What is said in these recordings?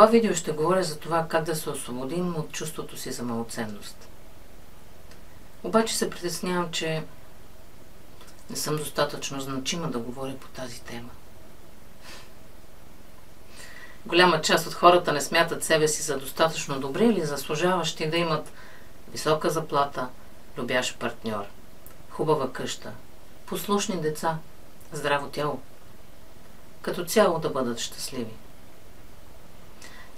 това видео ще говоря за това как да се освободим от чувството си за малоценност. Обаче се притеснявам, че не съм достатъчно значима да говоря по тази тема. Голяма част от хората не смятат себе си за достатъчно добри или заслужаващи да имат висока заплата, любящ партньор, хубава къща, послушни деца, здраво тяло. Като цяло да бъдат щастливи.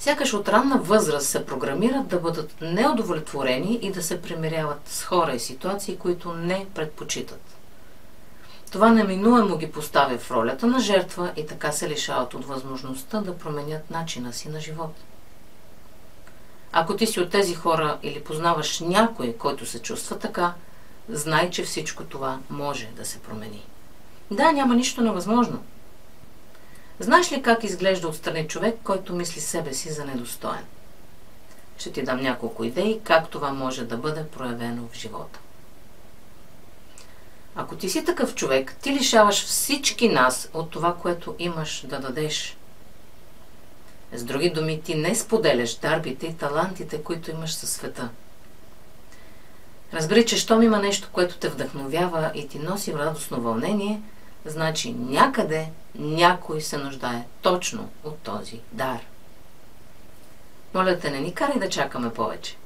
Сякаш от ранна възраст се програмират да бъдат неудовлетворени и да се примиряват с хора и ситуации, които не предпочитат. Това неминуемо ги поставя в ролята на жертва и така се лишават от възможността да променят начина си на живот. Ако ти си от тези хора или познаваш някой, който се чувства така, знай, че всичко това може да се промени. Да, няма нищо невъзможно. Знаеш ли как изглежда отстрани човек, който мисли себе си за недостоен? Ще ти дам няколко идеи как това може да бъде проявено в живота. Ако ти си такъв човек, ти лишаваш всички нас от това, което имаш да дадеш. С други думи, ти не споделяш дарбите и талантите, които имаш със света. Разбери, че щом има нещо, което те вдъхновява и ти носи радостно вълнение, значи някъде някой се нуждае точно от този дар. Моля те, не ни карай да чакаме повече.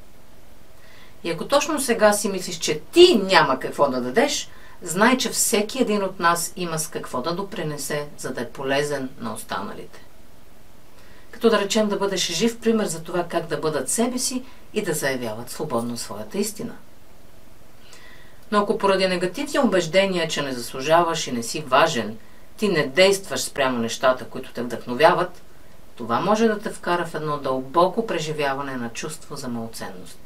И ако точно сега си мислиш, че ти няма какво да дадеш, знай, че всеки един от нас има с какво да допринесе, за да е полезен на останалите. Като да речем да бъдеш жив пример за това как да бъдат себе си и да заявяват свободно своята истина. Но ако поради негативни убеждения, че не заслужаваш и не си важен, ти не действаш спрямо нещата, които те вдъхновяват, това може да те вкара в едно дълбоко преживяване на чувство за малоценност.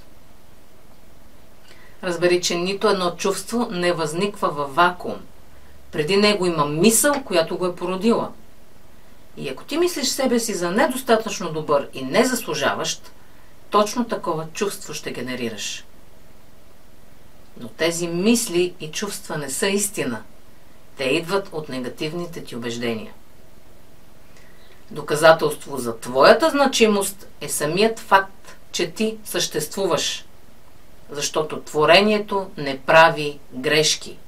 Разбери, че нито едно чувство не възниква във вакуум. Преди него има мисъл, която го е породила. И ако ти мислиш себе си за недостатъчно добър и незаслужаващ, точно такова чувство ще генерираш. Но тези мисли и чувства не са истина. Те идват от негативните ти убеждения. Доказателство за твоята значимост е самият факт, че ти съществуваш. Защото творението не прави грешки.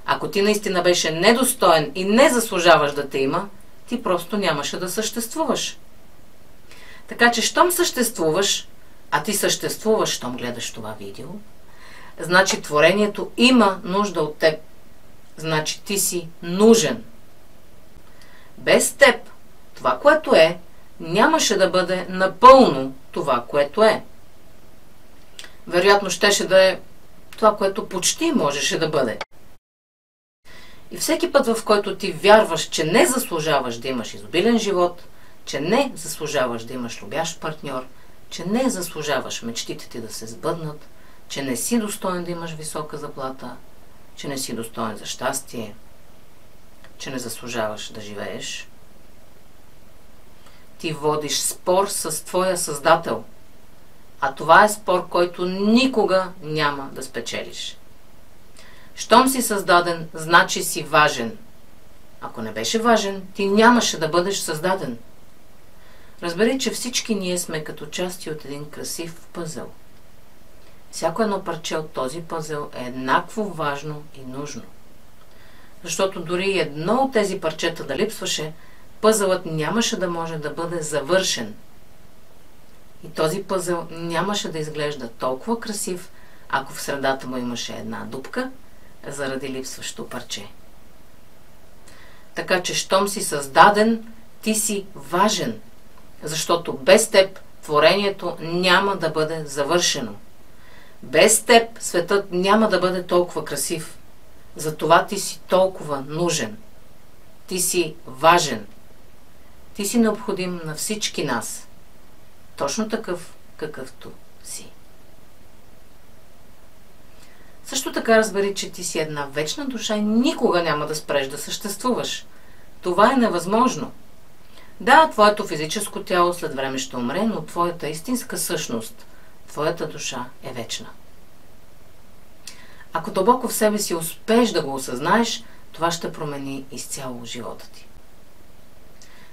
Ако ти наистина беше недостоен и не заслужаваш да те има, ти просто нямаше да съществуваш. Така че, щом съществуваш, а ти съществуваш, щом гледаш това видео, значи творението има нужда от теб. Значи ти си нужен. Без теб, това, което е, нямаше да бъде напълно това, което е. Вероятно щеше да е това, което почти можеше да бъде. И всеки път, в който ти вярваш, че не заслужаваш да имаш изобилен живот, че не заслужаваш да имаш любящ партньор, че не заслужаваш мечтите ти да се сбъднат, че не си достоен да имаш висока заплата, че не си достоен за щастие, че не заслужаваш да живееш, ти водиш спор с твоя Създател. А това е спор, който никога няма да спечелиш. Щом си създаден, значи си важен. Ако не беше важен, ти нямаше да бъдеш създаден. Разбери, че всички ние сме като части от един красив пъзел. Всяко едно парче от този пъзел е еднакво важно и нужно. Защото дори едно от тези парчета да липсваше, пъзелът нямаше да може да бъде завършен. И този пъзел нямаше да изглежда толкова красив, ако в средата му имаше една дупка, заради липсващо парче. Така че, щом си създаден, ти си важен, защото без теб творението няма да бъде завършено. Без теб светът няма да бъде толкова красив. Затова ти си толкова нужен. Ти си важен. Ти си необходим на всички нас. Точно такъв, какъвто си. Също така разбери, че ти си една вечна душа и никога няма да спреш да съществуваш. Това е невъзможно. Да, твоето физическо тяло след време ще умре, но твоята истинска същност, твоята душа е вечна. Ако дълбоко в себе си успееш да го осъзнаеш, това ще промени изцяло живота ти.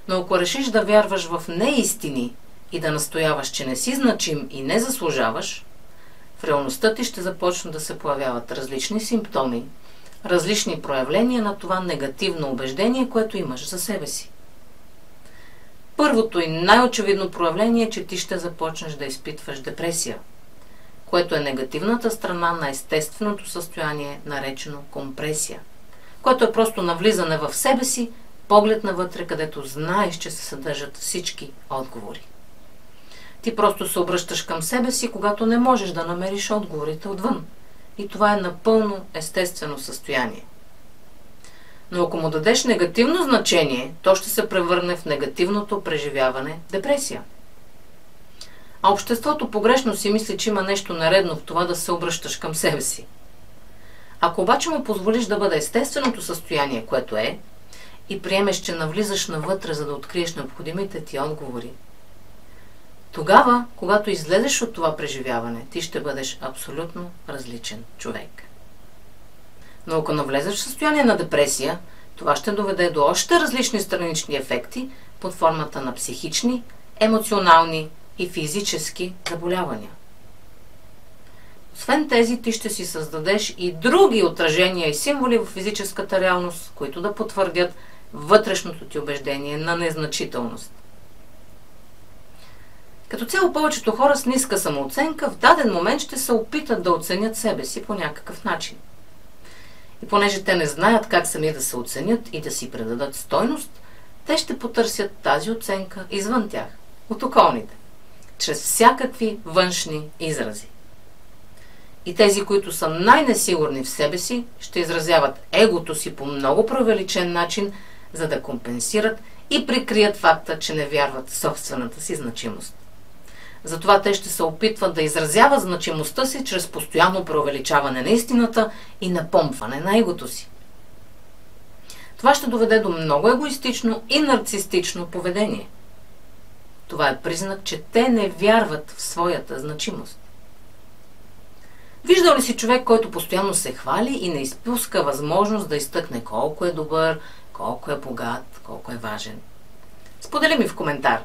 Но ако решиш да вярваш в неистини и да настояваш, че не си значим и не заслужаваш, в реалността ти ще започнат да се появяват различни симптоми, различни проявления на това негативно убеждение, което имаш за себе си. Първото и най-очевидно проявление е, че ти ще започнеш да изпитваш депресия, което е негативната страна на естественото състояние, наречено компресия, което е просто навлизане в себе си, поглед навътре, където знаеш, че се съдържат всички отговори. Ти просто се обръщаш към себе си, когато не можеш да намериш отговорите отвън. И това е напълно естествено състояние. Но ако му дадеш негативно значение, то ще се превърне в негативното преживяване депресия. А обществото погрешно си мисли, че има нещо наредно в това да се обръщаш към себе си. Ако обаче му позволиш да бъде естественото състояние, което е, и приемеш, че навлизаш навътре, за да откриеш необходимите ти отговори, тогава, когато излезеш от това преживяване, ти ще бъдеш абсолютно различен човек. Но ако навлезеш в състояние на депресия, това ще доведе до още различни странични ефекти под формата на психични, емоционални и физически заболявания. Освен тези, ти ще си създадеш и други отражения и символи в физическата реалност, които да потвърдят вътрешното ти убеждение на незначителност. Като цяло повечето хора с ниска самооценка в даден момент ще се опитат да оценят себе си по някакъв начин. И понеже те не знаят как сами да се оценят и да си предадат стойност, те ще потърсят тази оценка извън тях, от околните, чрез всякакви външни изрази. И тези, които са най-несигурни в себе си, ще изразяват егото си по много преувеличен начин, за да компенсират и прикрият факта, че не вярват в собствената си значимост. Затова те ще се опитват да изразяват значимостта си чрез постоянно преувеличаване на истината и напомпване на егото си. Това ще доведе до много егоистично и нарцистично поведение. Това е признак, че те не вярват в своята значимост. Виждал ли си човек, който постоянно се хвали и не изпуска възможност да изтъкне колко е добър, колко е богат, колко е важен? Сподели ми в коментар.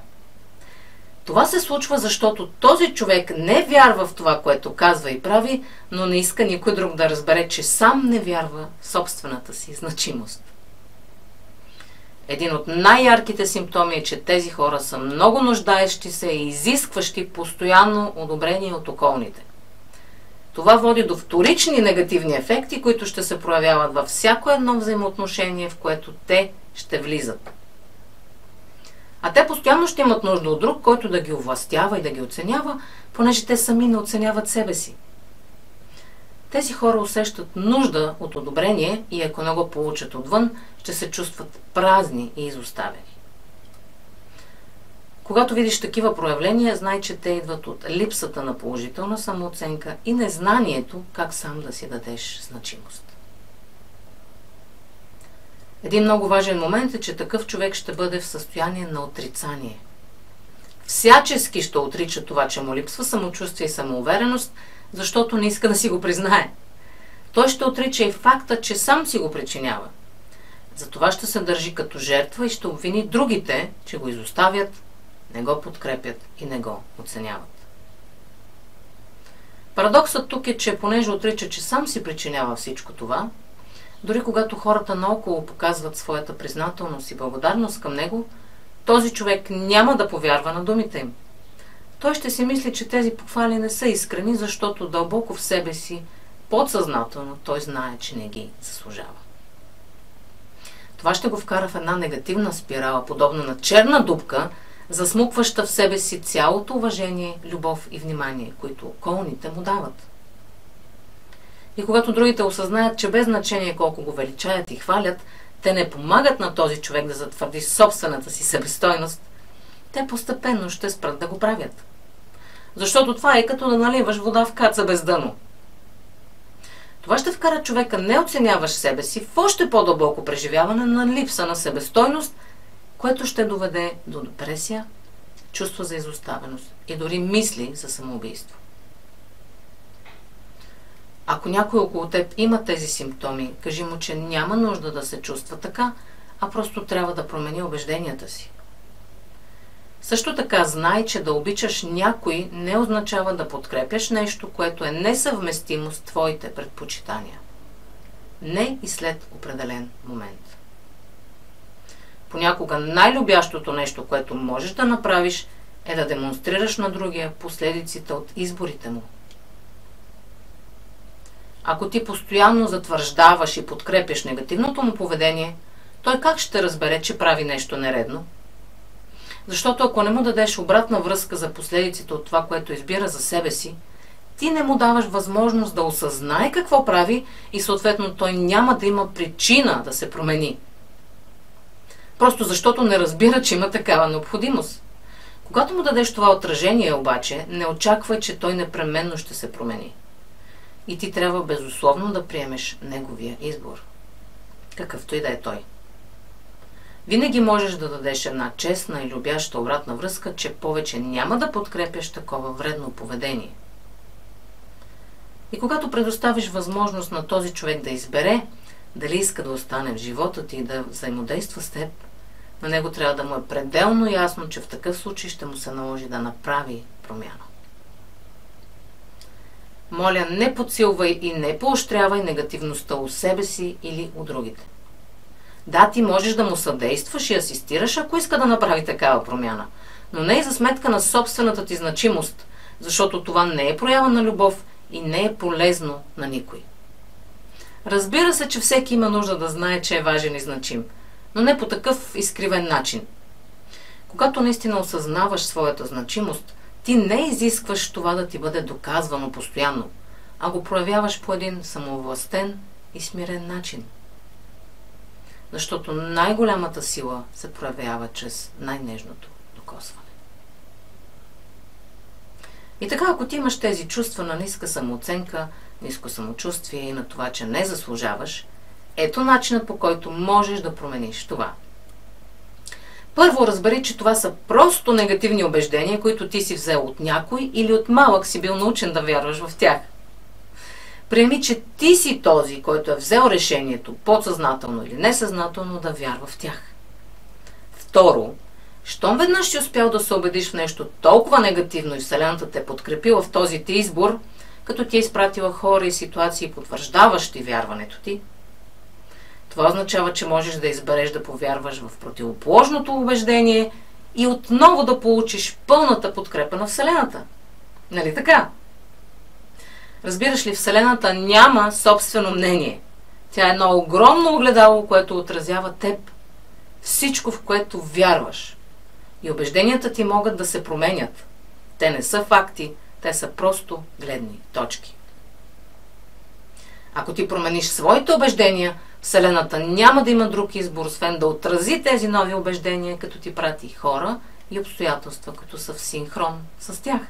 Това се случва, защото този човек не вярва в това, което казва и прави, но не иска никой друг да разбере, че сам не вярва в собствената си значимост. Един от най-ярките симптоми е, че тези хора са много нуждаещи се и изискващи постоянно одобрение от околните. Това води до вторични негативни ефекти, които ще се проявяват във всяко едно взаимоотношение, в което те ще влизат. А те постоянно ще имат нужда от друг, който да ги овластява и да ги оценява, понеже те сами не оценяват себе си. Тези хора усещат нужда от одобрение и ако не го получат отвън, ще се чувстват празни и изоставени. Когато видиш такива проявления, знай, че те идват от липсата на положителна самооценка и незнанието как сам да си дадеш значимост. Един много важен момент е, че такъв човек ще бъде в състояние на отрицание. Всячески ще отрича това, че му липсва самочувствие и самоувереност, защото не иска да си го признае. Той ще отрича и факта, че сам си го причинява. Затова ще се държи като жертва и ще обвини другите, че го изоставят, не го подкрепят и не го оценяват. Парадоксът тук е, че понеже отрича, че сам си причинява всичко това, дори когато хората наоколо показват своята признателност и благодарност към него, този човек няма да повярва на думите им. Той ще си мисли, че тези похвали не са искрени, защото дълбоко в себе си, подсъзнателно, той знае, че не ги заслужава. Това ще го вкара в една негативна спирала, подобна на черна дупка, засмукваща в себе си цялото уважение, любов и внимание, които околните му дават. И когато другите осъзнаят, че без значение колко го величаят и хвалят, те не помагат на този човек да затвърди собствената си себестойност, те постепенно ще спрат да го правят. Защото това е като да наливаш вода в каца без дъно. Това ще вкара човека не оценяваш себе си в още по-дълбоко преживяване на липса на себестойност, което ще доведе до депресия, чувство за изоставеност и дори мисли за самоубийство. Ако някой около теб има тези симптоми, кажи му, че няма нужда да се чувства така, а просто трябва да промени убежденията си. Също така знай, че да обичаш някой не означава да подкрепяш нещо, което е несъвместимо с твоите предпочитания. Не и след определен момент. Понякога най-любящото нещо, което можеш да направиш, е да демонстрираш на другия последиците от изборите му. Ако ти постоянно затвърждаваш и подкрепяш негативното му поведение, той как ще разбере, че прави нещо нередно? Защото ако не му дадеш обратна връзка за последиците от това, което избира за себе си, ти не му даваш възможност да осъзнае какво прави и съответно той няма да има причина да се промени. Просто защото не разбира, че има такава необходимост. Когато му дадеш това отражение обаче, не очаквай, че той непременно ще се промени. И ти трябва безусловно да приемеш неговия избор. Какъвто и да е той. Винаги можеш да дадеш една честна и любяща обратна връзка, че повече няма да подкрепяш такова вредно поведение. И когато предоставиш възможност на този човек да избере дали иска да остане в живота ти и да взаимодейства с теб, на него трябва да му е пределно ясно, че в такъв случай ще му се наложи да направи промяна. Моля, не подсилвай и не поощрявай негативността у себе си или у другите. Да, ти можеш да му съдействаш и асистираш, ако иска да направи такава промяна, но не и за сметка на собствената ти значимост, защото това не е проява на любов и не е полезно на никой. Разбира се, че всеки има нужда да знае, че е важен и значим, но не по такъв изкривен начин. Когато наистина осъзнаваш своята значимост, ти не изискваш това да ти бъде доказвано постоянно, а го проявяваш по един самовластен и смирен начин. Защото най-голямата сила се проявява чрез най-нежното докосване. И така, ако ти имаш тези чувства на ниска самооценка, ниско самочувствие и на това, че не заслужаваш, ето начинът, по който можеш да промениш това. Първо, разбери, че това са просто негативни убеждения, които ти си взел от някой или от малък си бил научен да вярваш в тях. Приеми, че ти си този, който е взел решението, подсъзнателно или несъзнателно, да вярва в тях. Второ, щом веднъж си успял да се убедиш в нещо толкова негативно и Вселената те подкрепила в този ти избор, като ти е изпратила хора и ситуации, потвърждаващи вярването ти, това означава, че можеш да избереш да повярваш в противоположното убеждение и отново да получиш пълната подкрепа на Вселената. Нали така? Разбираш ли, Вселената няма собствено мнение. Тя е едно огромно огледало, което отразява теб. Всичко, в което вярваш. И убежденията ти могат да се променят. Те не са факти, те са просто гледни точки. Ако ти промениш своите убеждения, Вселената няма да има друг избор, освен да отрази тези нови убеждения, като ти прати хора и обстоятелства, като са в синхрон с тях.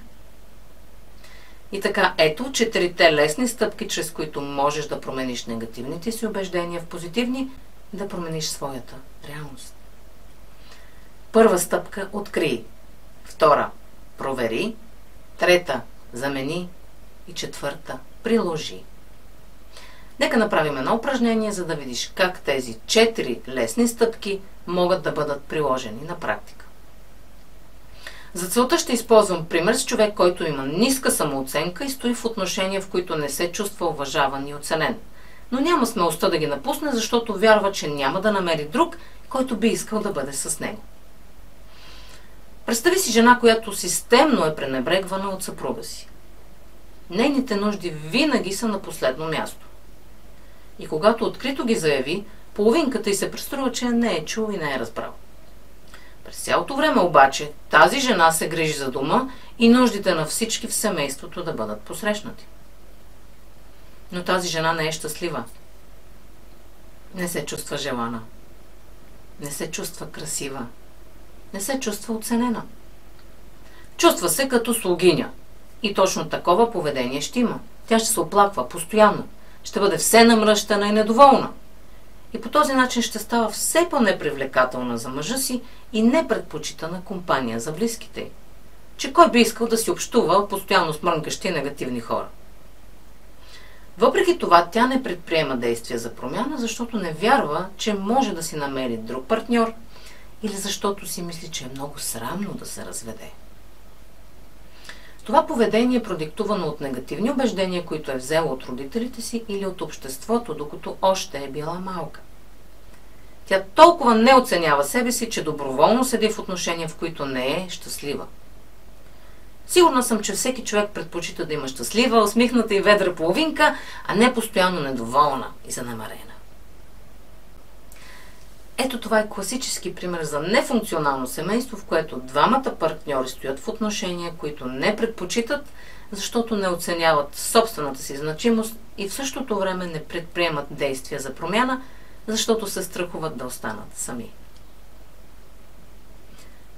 И така, ето 4 лесни стъпки, чрез които можеш да промениш негативните си убеждения в позитивни и да промениш своята реалност. Първа стъпка – открий. Втора – провери. Трета – замени. И четвърта – приложи. Нека направим едно упражнение, за да видиш как тези 4 лесни стъпки могат да бъдат приложени на практика. За целта ще използвам пример с човек, който има ниска самооценка и стои в отношения, в които не се чувства уважаван и оценен. Но няма смелостта да ги напусне, защото вярва, че няма да намери друг, който би искал да бъде с него. Представи си жена, която системно е пренебрегвана от съпруга си. Нейните нужди винаги са на последно място. И когато открито ги заяви, половинката й се преструва, че не е чул и не е разбрал. През цялото време обаче тази жена се грижи за дома и нуждите на всички в семейството да бъдат посрещнати. Но тази жена не е щастлива. Не се чувства желана. Не се чувства красива. Не се чувства оценена. Чувства се като слугиня. И точно такова поведение ще има. Тя ще се оплаква постоянно. Ще бъде все намръщена и недоволна. И по този начин ще става все по-непривлекателна за мъжа си и непредпочитана компания за близките й. Че кой би искал да си общува постоянно с мрънкащи негативни хора? Въпреки това, тя не предприема действия за промяна, защото не вярва, че може да си намери друг партньор или защото си мисли, че е много срамно да се разведе. Това поведение е продиктувано от негативни убеждения, които е взела от родителите си или от обществото, докато още е била малка. Тя толкова не оценява себе си, че доброволно седи в отношения, в които не е щастлива. Сигурна съм, че всеки човек предпочита да има щастлива, усмихната и ведра половинка, а не постоянно недоволна и занемарена. Ето това е класически пример за нефункционално семейство, в което двамата партньори стоят в отношения, които не предпочитат, защото не оценяват собствената си значимост и в същото време не предприемат действия за промяна, защото се страхуват да останат сами.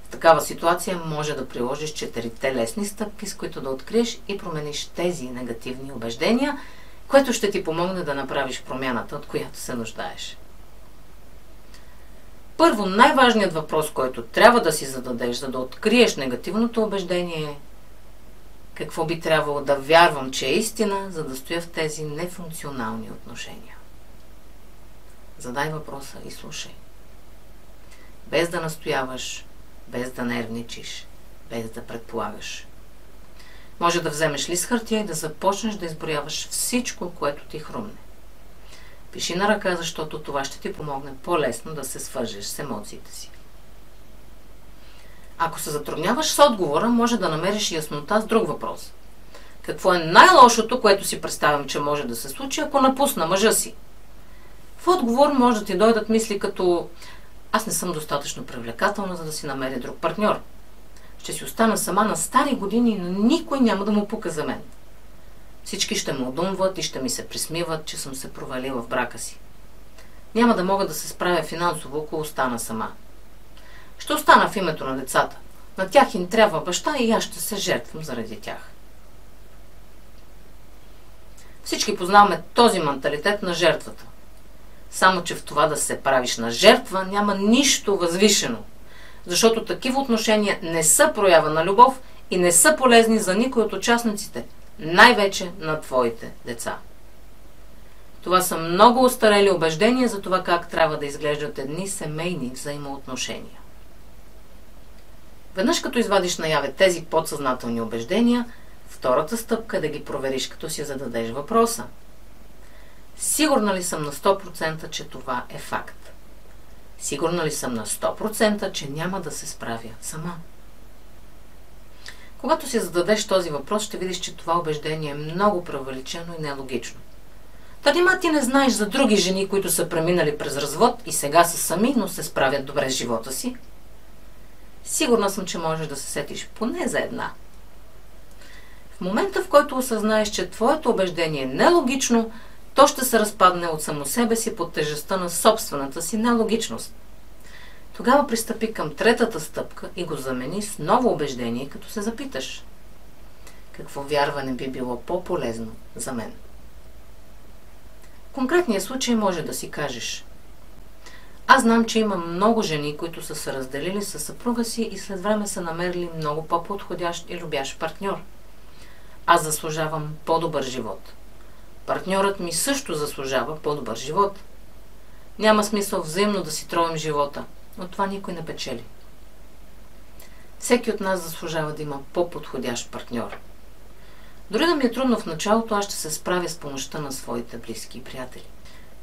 В такава ситуация може да приложиш 4 лесни стъпки, с които да откриеш и промениш тези негативни убеждения, което ще ти помогне да направиш промяната, от която се нуждаеш. Първо, най-важният въпрос, който трябва да си зададеш, за да откриеш негативното убеждение е: какво би трябвало да вярвам, че е истина, за да стоя в тези нефункционални отношения? Задай въпроса и слушай. Без да настояваш, без да нервничиш, без да предполагаш. Може да вземеш лист хартия и да започнеш да изброяваш всичко, което ти хрумне. Пиши на ръка, защото това ще ти помогне по-лесно да се свържеш с емоциите си. Ако се затрудняваш с отговора, може да намериш яснота с друг въпрос. Какво е най-лошото, което си представям, че може да се случи, ако напусна мъжа си? В отговор може да ти дойдат мисли като: аз не съм достатъчно привлекателна, за да си намеря друг партньор. Ще си остана сама на стари години, но никой няма да му пука за мен. Всички ще ме одумват и ще ми се присмиват, че съм се провалила в брака си. Няма да мога да се справя финансово, ако остана сама. Ще остана в името на децата. На тях им трябва баща и аз ще се жертвам заради тях. Всички познаваме този менталитет на жертвата. Само че в това да се правиш на жертва няма нищо възвишено, защото такива отношения не са проява на любов и не са полезни за никой от участниците, най-вече на твоите деца. Това са много остарели убеждения за това как трябва да изглеждат едни семейни взаимоотношения. Веднъж като извадиш наяве тези подсъзнателни убеждения, втората стъпка е да ги провериш, като си зададеш въпроса: сигурна ли съм на 100%, че това е факт? Сигурна ли съм на 100%, че няма да се справя сама? Когато си зададеш този въпрос, ще видиш, че това убеждение е много преувеличено и нелогично. Та нима ти не знаеш за други жени, които са преминали през развод и сега са сами, но се справят добре с живота си? Сигурна съм, че можеш да се сетиш поне за една. В момента, в който осъзнаеш, че твоето убеждение е нелогично, то ще се разпадне от само себе си под тежестта на собствената си нелогичност. Тогава пристъпи към третата стъпка и го замени с ново убеждение, като се запиташ: какво вярване би било по-полезно за мен? В конкретния случай може да си кажеш: аз знам, че има много жени, които са се разделили със съпруга си и след време са намерили много по-подходящ и любящ партньор. Аз заслужавам по-добър живот. Партньорът ми също заслужава по-добър живот. Няма смисъл взаимно да си тровим живота, но това никой не печели. Всеки от нас заслужава да има по-подходящ партньор. Дори да ми е трудно в началото, аз ще се справя с помощта на своите близки и приятели.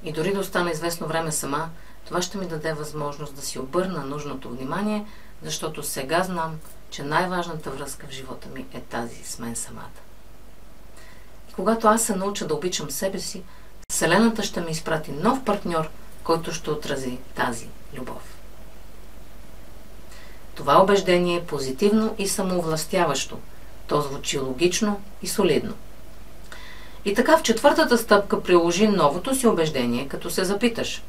И дори да остана известно време сама, това ще ми даде възможност да си обърна нужното внимание, защото сега знам, че най-важната връзка в живота ми е тази с мен самата. И когато аз се науча да обичам себе си, Вселената ще ми изпрати нов партньор, който ще отрази тази любов. Това убеждение е позитивно и самовластяващо. То звучи логично и солидно. И така в четвъртата стъпка приложи новото си убеждение, като се запиташ: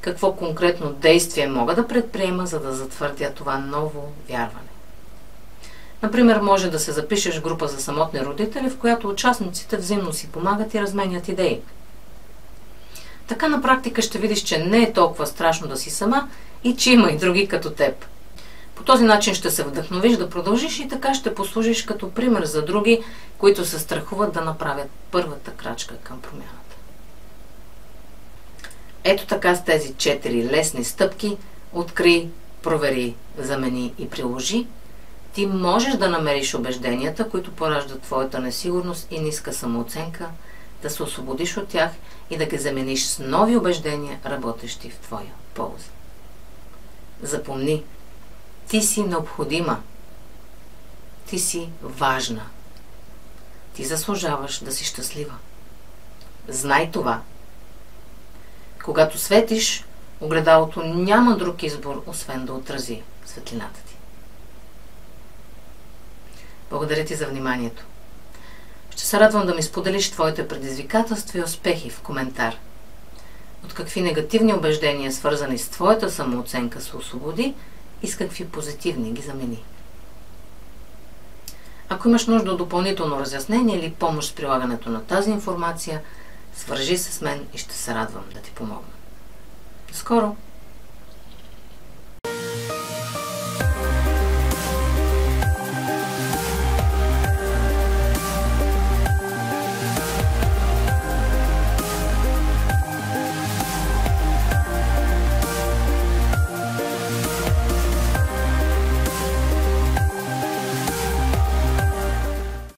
какво конкретно действие мога да предприема, за да затвърдя това ново вярване? Например, може да се запишеш в група за самотни родители, в която участниците взаимно си помагат и разменят идеи. Така на практика ще видиш, че не е толкова страшно да си сама и че има и други като теб. По този начин ще се вдъхновиш да продължиш и така ще послужиш като пример за други, които се страхуват да направят първата крачка към промяната. Ето така с тези 4 лесни стъпки Откри, провери, замени и приложи, ти можеш да намериш убежденията, които пораждат твоята несигурност и ниска самооценка, да се освободиш от тях и да ги замениш с нови убеждения, работещи в твоя полза. Запомни, ти си необходима. Ти си важна. Ти заслужаваш да си щастлива. Знай това. Когато светиш, огледалото няма друг избор, освен да отрази светлината ти. Благодаря ти за вниманието. Ще се радвам да ми споделиш твоите предизвикателства и успехи в коментар. От какви негативни убеждения, свързани с твоята самооценка, се освободи и с какви позитивни ги замени. Ако имаш нужда от допълнително разяснение или помощ с прилагането на тази информация, свържи се с мен и ще се радвам да ти помогна. До скоро!